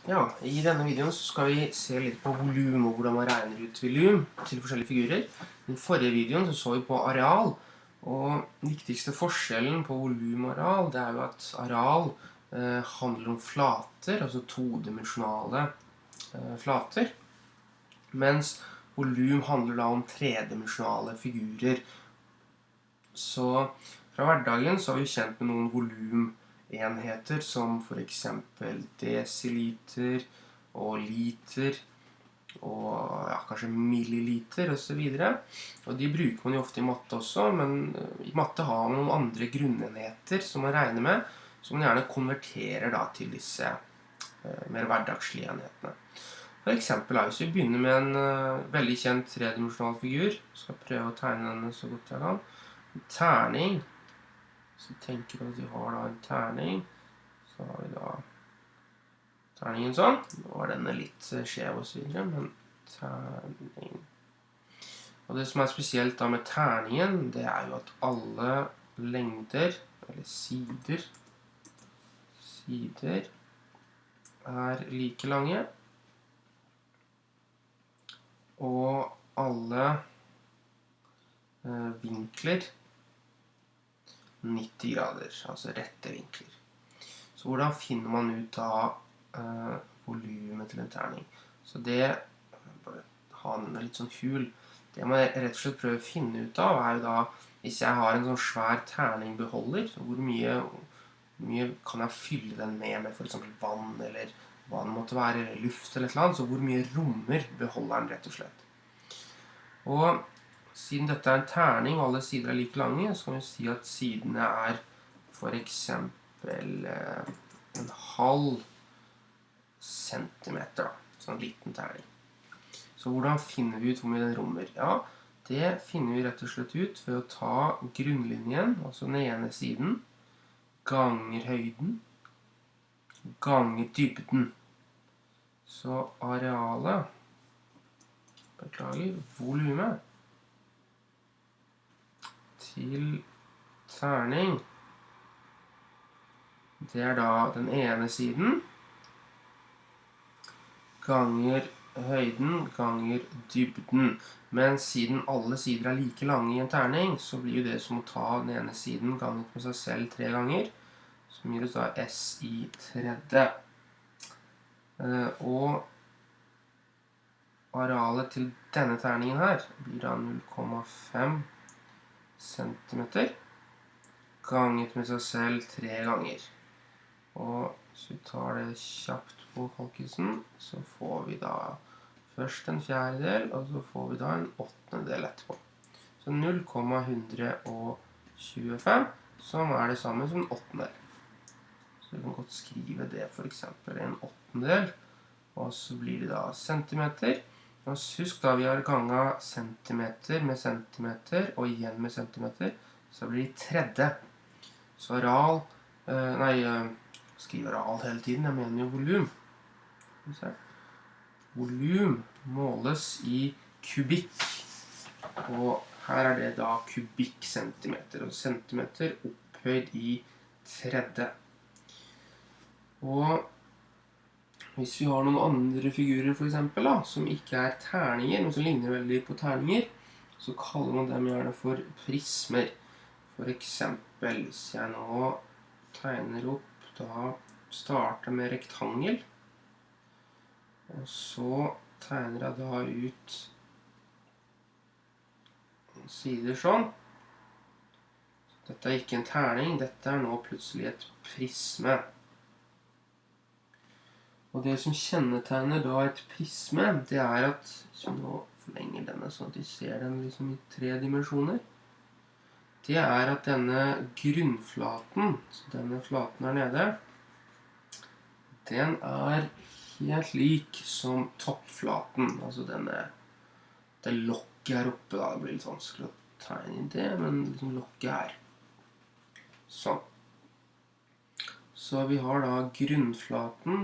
Ja, i denne videoen så skal vi se litt på volum og hvordan man regner ut volum til forskjellige figurer. I den forrige videoen så vi på areal, og den viktigste forskjellen på volum og areal, det er jo at areal handler om flater, altså todimensjonale flater, mens volum handler da om tredimensjonale figurer. Så fra hverdagen så er vi kjent med noen volumenheter som for eksempel desiliter og liter og ja, kanskje milliliter og så videre. Og de bruker man jo ofte i matte også, men i matte har man noen andre grunnenheter som man regner med, som man gjerne konverterer da til disse mer hverdagslige enhetene. For eksempel hvis vi begynner med en veldig kjent tredimensjonal figur, skal prøve å tegne denne så godt jeg kan. En terning, så tenker vi at vi har da en terning, så har vi da terningen sånn. Nå var denne litt skjev og så videre, men terning. Og det som er spesielt da med terningen, det er jo at alle lengder, eller sider, er like lange. Og alle vinkler 90 grader, altså rette vinkler. Så hvordan finner man ut av volumet til en terning? Så det, bare ha den litt sånn hul, det man rett og slett prøver å finne ut av er jo da, hvis jeg har en sånn svær terningbeholder, så hvor mye kan jeg fylle den med for eksempel vann, eller hva det måtte være, eller luft eller et eller annet, så hvor mye rommer beholderen rett og slett. Og siden dette er en terning, og alle sider er like lange, så kan vi si at sidene er for eksempel en halv centimeter, da. Sånn liten terning. Så hvordan finner vi ut hvor mye den rommer? Ja, det finner vi rett og slett ut ved å ta grunnlinjen, altså den ene siden, ganger høyden, ganger dybden. Så arealet, beklager, volumet til terning, det er da den ene siden, ganger høyden, ganger dybden. Men siden alle sider er like lange i en terning, så blir jo det som å ta den ene siden ganget med seg selv 3 ganger, som gir oss da S i tredje. Og arealet til denne terningen her blir da 0,5 centimeter, ganget med seg selv 3 ganger. Og hvis vi tar det kjapt på kalkusen, så får vi da først en fjerdedel, og så får vi da en åttendedel etterpå. Så 0,125, som er det samme som en åttendedel. Så vi kan godt skrive det for eksempel en åttendedel, og så blir det da centimeter. Og husk da vi har ganget centimeter med centimeter, og igjen med centimeter, så blir det tredje. Så areal, skriver areal hele tiden, jeg mener jo volum. Volum måles i kubikk, og her er det da kubikkcentimeter, og centimeter opphøyd i tredje. Og hvis vi har noen andre figurer for eksempel da, som ikke er terninger, men som ligner veldig på terninger, så kaller man dem gjerne for prismer. For eksempel, hvis jeg nå tegner opp, da starter med rektangel, og så tegner jeg da ut sider sånn. Dette er ikke en terning, dette er nå plutselig et prisme. Og det som kjennetegner da et prisme, det er at, hvis vi nå forlenger denne sånn at vi ser den liksom i 3 dimensjoner, det er at denne grunnflaten, så denne flaten her nede, den er helt lik som toppflaten, altså det lokket her oppe da, det blir litt vanskelig å tegne inn det, men liksom lokket her. Sånn. Så vi har da grunnflaten,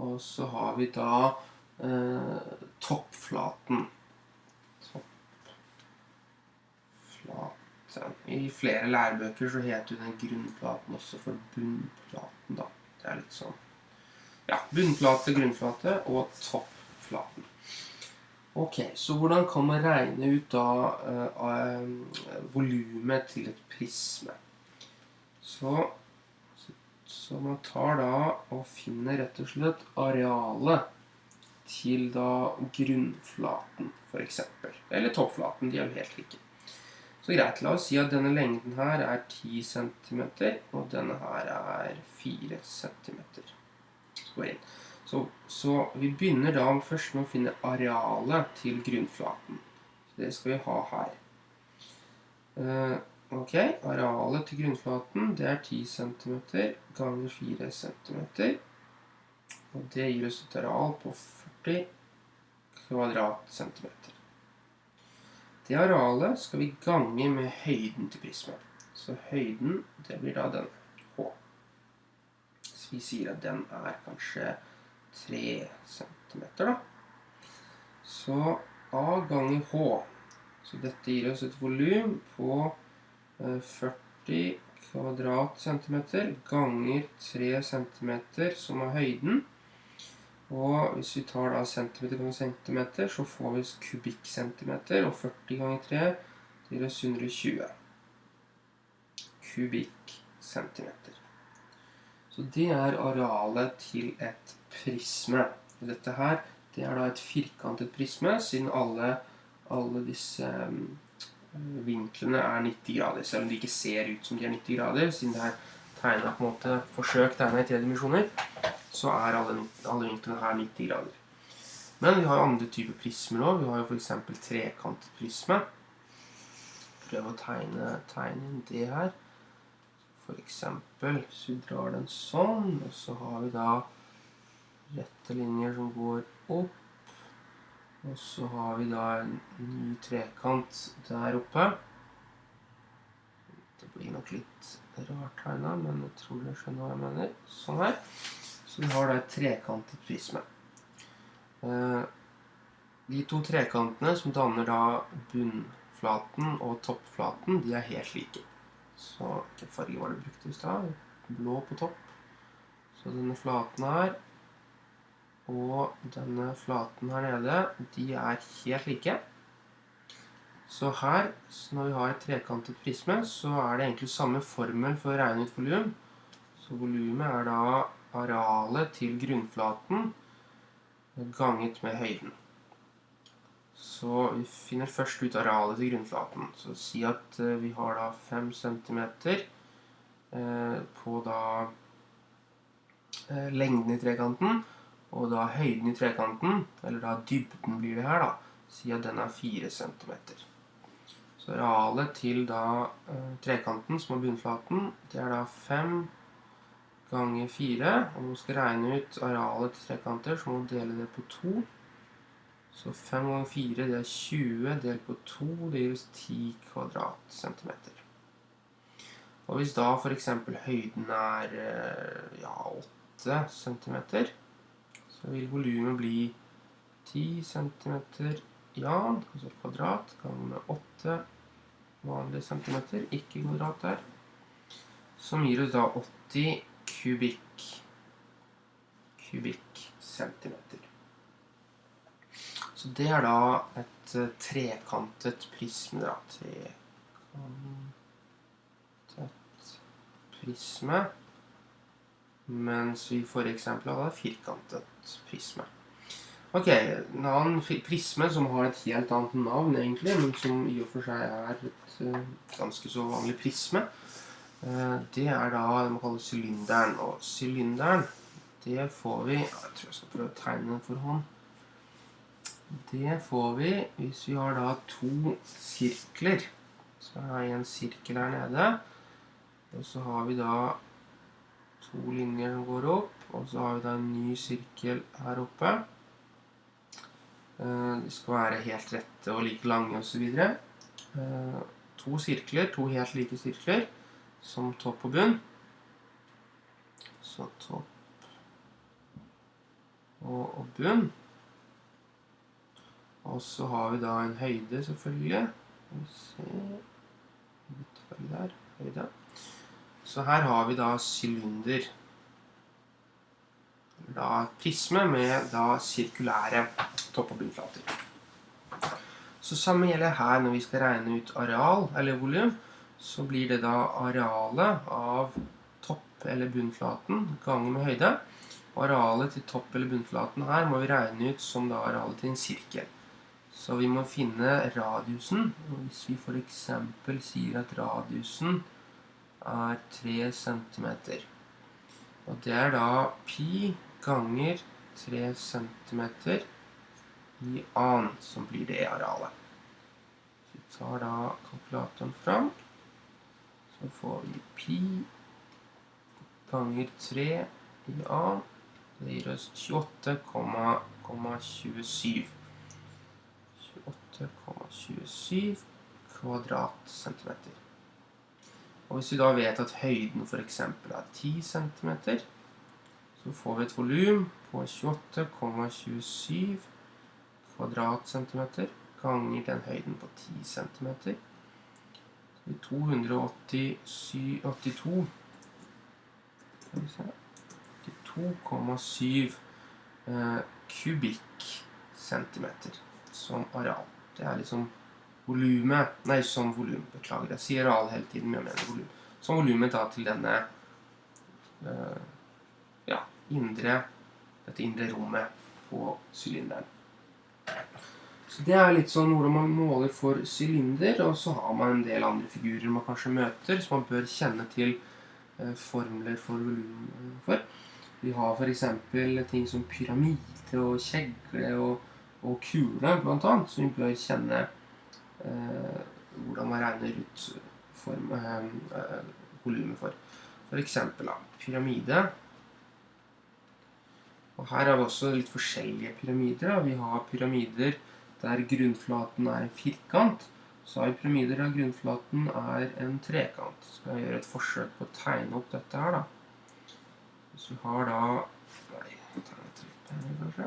og så har vi da toppflaten. grunnplate. I flere lærebøker så heter den grunnplaten også for bunnplaten da. Det er litt sånn, ja, bunnplate, grunnplate og toppflaten. Ok, så hvordan kan man regne ut da volumet til et prisme? Så man tar da og finner rett og slett arealet til da grunnflaten, for eksempel. Eller toppflaten, de er jo helt like. Så greit, la oss si at denne lengden her er 10 cm, og denne her er 4 cm. Så vi begynner da først med å finne arealet til grunnflaten. Så det skal vi ha her. Ok, arealet til grunnflaten, det er 10 cm ganger 4 cm. Og det gir oss et areal på 40 kvadratcentimeter. Det arealet skal vi gange med høyden til prismet. Så høyden, det blir da den H. Så vi sier at den er kanskje 3 centimeter da. Så A ganger H. Så dette gir oss et volum på 40 kvadratcentimeter ganger 3 centimeter som er høyden. Og hvis vi tar da centimeter ganger centimeter, så får vi kubikkcentimeter, og 40 ganger 3 det gir oss 120 kubikkcentimeter. Så det er arealet til et prisme. Og dette her, det er da et firkantet prisme, siden alle disse vinklene er 90 grader, selv om de ikke ser ut som de er 90 grader, siden det er tegnet på en måte, forsøkt tegnet i 3 dimensjoner, så er alle vinklene her 90 grader. Men vi har andre typer prismer også. Vi har jo for eksempel trekantet prisme. Prøv å tegne inn det her. For eksempel, så vi drar den sånn, og så har vi da rette linjer som går opp. Og så har vi da en ny trekant der oppe. Det blir nok litt rart tegnet, men jeg tror dere skjønner hva jeg mener. Sånn her. Så vi har da et trekantet prisme. De to trekantene som danner da bunnflaten og toppflaten, de er helt like. Så hvilken farge var det brukt i sted? Blå på topp. Så denne flaten her og denne flaten her nede, de er helt like. Så her, når vi har et trekantet prisme, så er det egentlig samme formel for å regne ut volum. Så volumet er da arealet til grunnflaten ganget med høyden. Så vi finner først ut arealet til grunnflaten. Så si at vi har da 5 cm på da lengden i trekanten, og da høyden i trekanten, eller da dybden blir det her da, si at den er 4 cm. Så arealet til da trekanten, som er bunnflaten, det er da 5 ganger 4, og når vi skal regne ut arealet til trekanter, så må vi dele det på 2. Så 5 ganger 4, det er 20, delt på 2, det gir oss 10 kvadratcentimeter. Og hvis da for eksempel høyden er 8 centimeter, så vil volumet bli 10 centimeter, altså kvadrat, ganger med 8 vanlige centimeter, ikke kvadrat der, som gir oss da 80 kubikkcentimeter. Så det er da et trekantet prisme da, trekantet prisme, mens vi for eksempel hadde firkantet prisme. Ok, en annen prisme som har et helt annet navn egentlig, men som i og for seg er et ganske så vanlig prisme, det er da det man kaller sylinderen. Og sylinderen, det får vi, jeg tror jeg skal prøve å tegne den for hånd. Det får vi hvis vi har da 2 sirkler. Så har jeg en sirkel her nede, og så har vi da 2 linjer som går opp, og så har vi da en ny sirkel her oppe. De skal være helt rette og like lange og så videre. 2 sirkler, 2 helt like sirkler, som topp og bunn. Så topp og bunn. Og så har vi da en høyde selvfølgelig. Vi Der, høyde. Så her har vi da sylinder. Da prisme med da sirkulære topp- og bunnflater. Så samme gjelder her når vi skal regne ut areal, eller volum, så blir det da arealet av topp- eller bunnflaten ganger med høyde. Arealet til topp- eller bunnflaten her må vi regne ut som da arealet til en sirkel. Så vi må finne radiusen, og hvis vi for eksempel sier at radiusen er 3 centimeter. Og det er da pi ganger 3 centimeter i an, som blir det arealet. Så vi tar da kalkulatoren fram, så får vi pi ganger 3 i an, det gir oss 28,27. 28,27 kvadratcentimeter. Og hvis vi da vet at høyden for eksempel er 10 centimeter, så får vi et volum på 28,27 kvadratcentimeter ganger den høyden på 10 centimeter. Så det er 82,7 kubikkcentimeter som areal. Det er liksom volumet, nei, som volum, beklager, jeg sier areal hele tiden, men jeg mener volum. Som volumet da til denne, ja, dette indre rommet på cylinderen. Så det er litt sånn hvordan man måler for cylinder, og så har man en del andre figurer man kanskje møter, som man bør kjenne til formler for volum for. Vi har for eksempel ting som pyramide og kjegle og kule, blant annet, som vi bør kjenne hvordan man regner ut volumet for. For eksempel da, pyramide. Og her har vi også litt forskjellige pyramider. Vi har pyramider der grunnflaten er en firkant. Så har vi pyramider der grunnflaten er en trekant. Så skal jeg gjøre et forsøk på å tegne opp dette her da. Hvis vi har da... Nei, jeg tar en tripp her kanskje.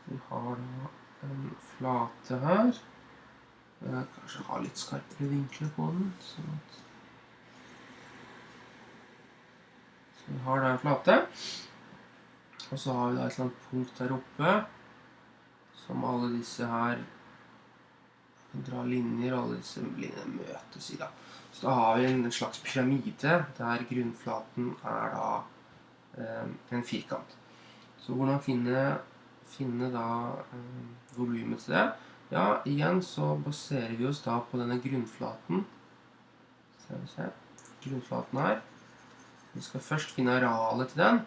Vi har da en flate her. Jeg kanskje har litt skarpere vinkler på den. Så vi har da en flate. Og så har vi da et eller annet punkt der oppe, som alle disse her dra linjer, alle disse linjene møtes i da. Så da har vi en slags pyramide, der grunnflaten er da en firkant. Så hvordan finne da volumet til det? Ja, igjen så baserer vi oss da på denne grunnflaten. Skal vi se, grunnflaten her. Vi skal først finne arealet til den,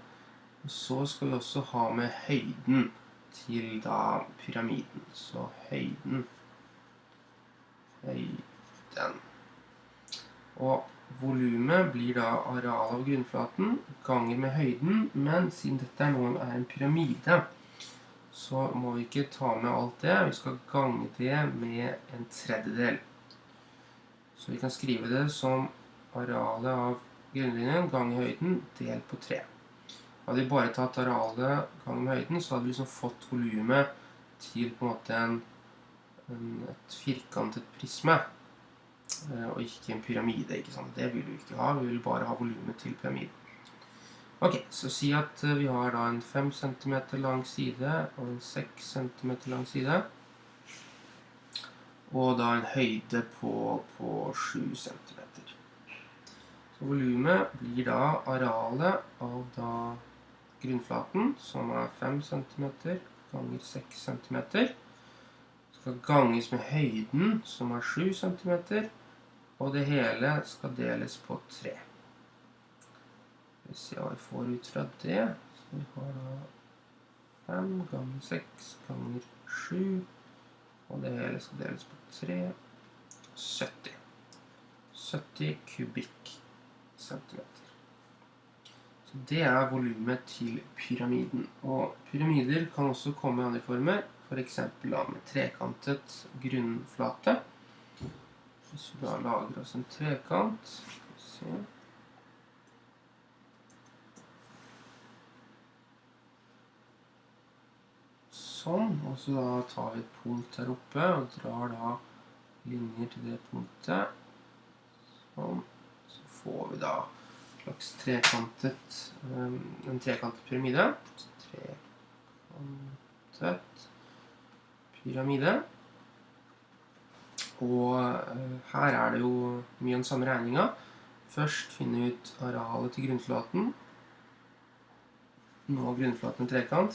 og så skal vi også ha med høyden til da pyramiden. Så høyden. Og volumet blir da arealet av grunnflaten ganger med høyden, men siden dette er en pyramide, så må vi ikke ta med alt det. Vi skal gange det med en tredjedel. Så vi kan skrive det som arealet av grunnlinjen ganger høyden delt på 3. Hadde vi bare tatt arealet ganger med høyden, så hadde vi liksom fått volumet til på en måte et firkantet prisme, og ikke en pyramide, ikke sant? Det vil vi ikke ha, vi vil bare ha volumet til pyramiden. Ok, så si at vi har da en 5 cm lang side og en 6 cm lang side, og da en høyde på 7 cm. Så volumet blir da arealet av da grunnflaten, som er 5 cm ganger 6 cm, skal ganges med høyden, som er 7 cm, og det hele skal deles på 3. Vi ser hva vi får ut fra det. Så vi har da 5 ganger 6 ganger 7, og det hele skal deles på 3, 70. 70 kubikkcentimeter. Så det er volumet til pyramiden. Og pyramider kan også komme i andre former, for eksempel da med trekantet grunnflate. Hvis vi da lager oss en trekant, skal vi se. Sånn, og så da tar vi et punkt her oppe og drar da linjer til det punktet. Sånn. Så får vi da en slags trekantet pyramide. Så trekantet pyramide. Og her er det jo mye den samme regninga. Først finne ut arealet til grunnflaten. Nå er grunnflaten en trekant.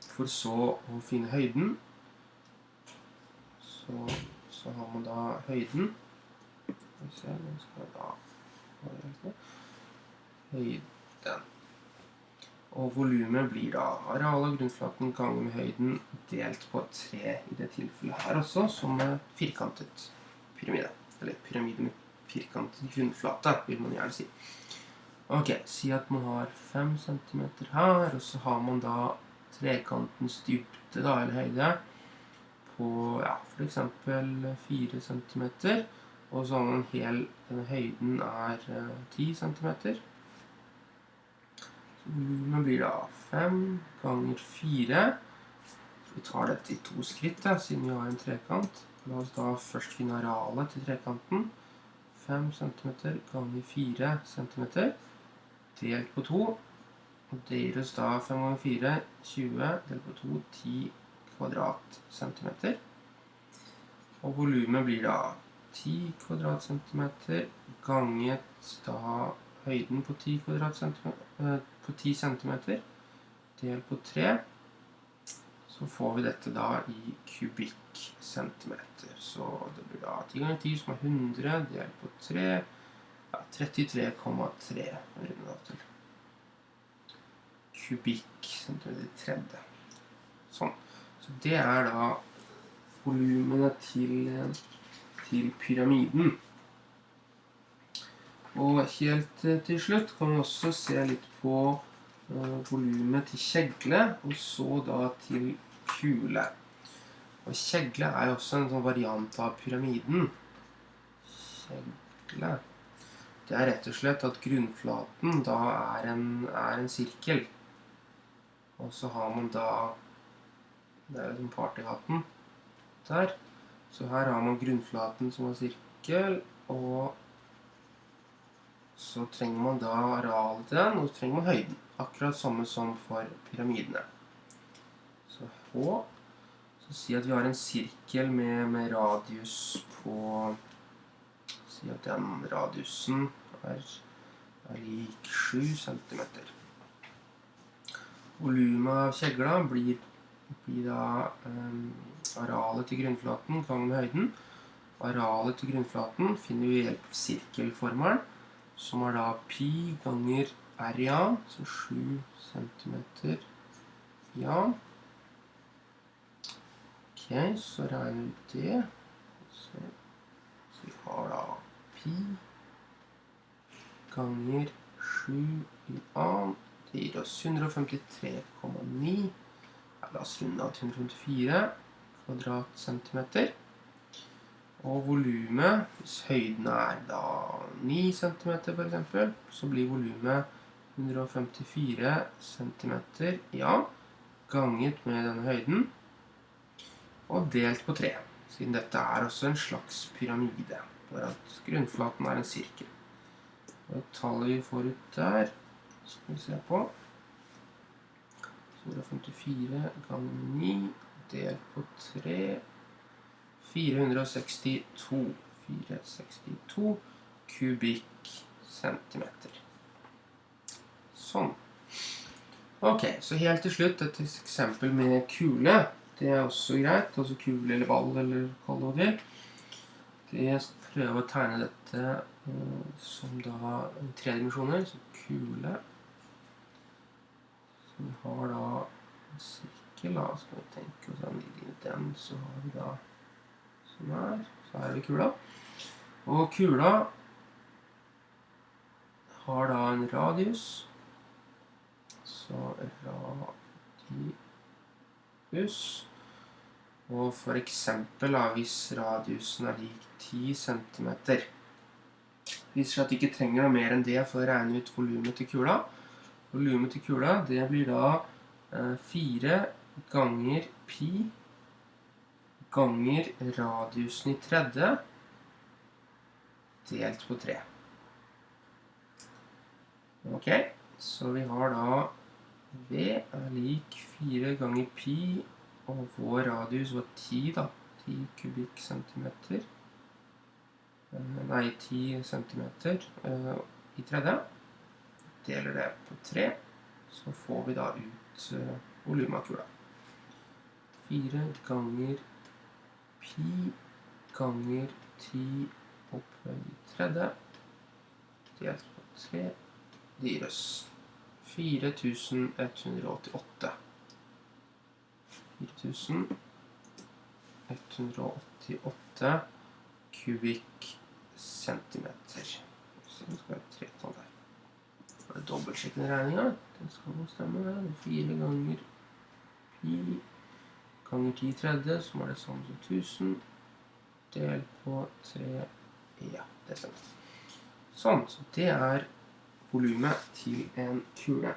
For så å finne høyden. Så har man da høyden. Skal vi se, nå skal vi da høyden. Og volumet blir da arealet av grunnflaten ganger med høyden delt på 3 i det tilfellet her også, som er firkantet pyramide. Eller pyramide med firkantet grunnflate, vil man gjerne si. Ok, si at man har 5 cm her, og så har man da trekantens dybde da, eller høyde, på ja, for eksempel 4 cm, og så har man denne høyden er 10 cm. Så volumet blir da 5 ganger 4. Så vi tar dette i 2 skritt da, siden vi har en trekant. La oss da først finne arealet til trekanten. 5 cm ganger 4 cm delt på 2. Og det gir oss da 5 ganger 4, 20, delt på 2, 10 kvadratcentimeter. Og volumet blir da 10 kvadratcentimeter ganget da høyden på 10 centimeter delt på 3. Så får vi dette da i kubikkcentimeter. Så det blir da 10 ganger 10 som er 100 delt på 3. Ja, 33,3 kubikkcentimeter i tredje. Sånn. Så det er da volumene til pyramiden. Og helt til slutt kan vi også se litt på volumet til kjegle, og så da til kule. Og kjegle er jo også en sånn variant av pyramiden. Kjegle. Det er rett og slett at grunnflaten da er en sirkel. Og så har man da, det er liksom partyhatten der. Så her har man grunnflaten som er sirkel, og så trenger man da arealet til den, og så trenger man høyden. Akkurat samme som for pyramidene. Så H. Så si at vi har en sirkel med radius på, si at den radiusen er lik 7 cm. Volumet av kjegla blir da arealet til grunnflaten ganger med høyden. Arealet til grunnflaten finner vi ved hjelp av sirkelformelen, som er da pi ganger r i a, så 7 cm i a. Ok, så regner vi det. Så vi har da pi ganger 7 i a. Det gir oss 153,9. La oss runde av til 154 kvadratcentimeter. Og volumet, hvis høyden er da 9 cm for eksempel, så blir volumet 154 cm i a, ganget med denne høyden, og delt på 3, siden dette er også en slags pyramide, for at grunnflaten er en sirkel. Og tallet vi får ut der, skal vi se på, 154 ganger 9, delt på 3, 462 kubikkcentimeter. Sånn. Ok, så helt til slutt et eksempel med kule. Det er også greit, altså kule eller ball, eller kall det hva det. Jeg skal prøve å tegne dette som da i 3 dimensjoner, så kule. Så vi har da en sirkel, da skal vi tenke oss den, så har vi da sånn her, så her er vi kula. Og kula har da en radius, så radius, og for eksempel da, hvis radiusen er lik 10 cm, viser seg at vi ikke trenger noe mer enn det for å regne ut volumet til kula. Volumet til kula, det blir da 4 ganger pi ganger radiusen i tredje delt på 3. Ok, så vi har da V er lik 4 ganger pi, og vår radius var 10 da, 10 kubikkcentimeter. Nei, 10 centimeter i tredje. Deler det på 3, så får vi da ut volumet av kula. 4 ganger pi ganger 10 opphøyd i tredje, delt på 3, det gir oss 4188. 4188 kubikkcentimeter. Så det skal være 3 tall der. Så er det dobbeltsjekken i regningen. Den skal jo stemme. 4 ganger pi ganger 10 tredje, som er det samme som 1000. Del på 3. Ja, det stemmer. Sånn, så det er volumet til en kule.